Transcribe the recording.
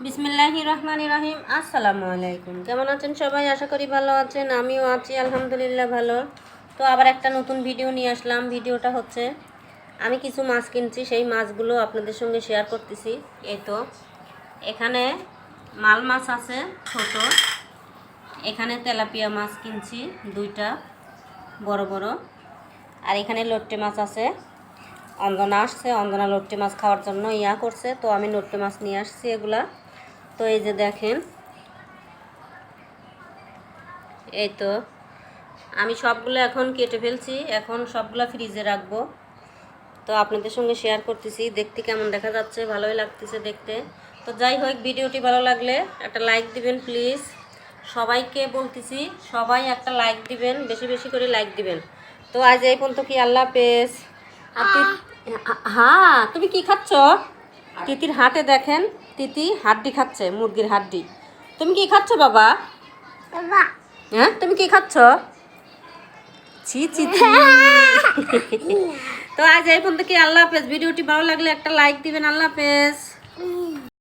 বিসমিল্লাহির রহমানির রহিম। আসসালামু আলাইকুম। কেমন আছেন সবাই? আশা করি ভালো আছেন। আমিও আছি আলহামদুলিল্লাহ ভালো। তো আবার একটা নতুন ভিডিও নিয়ে আসলাম। ভিডিওটা হচ্ছে আমি কিছু মাছ কিনছি, সেই মাছগুলো আপনাদের সঙ্গে শেয়ার করতেছি। এই তো এখানে মাল মাছ আছে ছোট, এখানে তেলাপিয়া মাছ কিনছি দুইটা বড় বড়, আর এখানে লট্টে মাছ আছে। অঞ্জনা আসছে, অঞ্জনা লট্টে মাছ খাওয়ার জন্য করছে, তো আমি লট্টে মাছ নিয়ে আসছি এগুলা। তো এই যে দেখেন, এই তো আমি সবগুলো এখন কেটে ফেলছি, এখন সবগুলো ফ্রিজে রাখবো। তো আপনাদের সঙ্গে শেয়ার করতেছি, দেখতে কেমন দেখা যাচ্ছে, ভালোই লাগতেছে দেখতে। তো যাই হোক, ভিডিওটি ভালো লাগলে একটা লাইক দিবেন প্লিজ। সবাইকে বলতেছি, সবাই একটা লাইক দিবেন, বেশি বেশি করে লাইক দিবেন। তো আজ এই পর্যন্ত, কি আল্লাহ হাফেজ। আর হ্যাঁ, তুমি কি খাচ্ছ? তিতির হাটে দেখেন, তিতি হাড্ডি খাচ্ছে, মুরগির হাড্ডি। তুমি কি খাচ্ছ বাবা? হ্যাঁ, তুমি কি খাচ্ছ? ছি ছি ছি। তো আজ এই পর্যন্ত, কি আল্লাহ হাফেজ। ভিডিওটি ভালো লাগলে একটা লাইক দিবেন। আল্লাহ হাফেজ।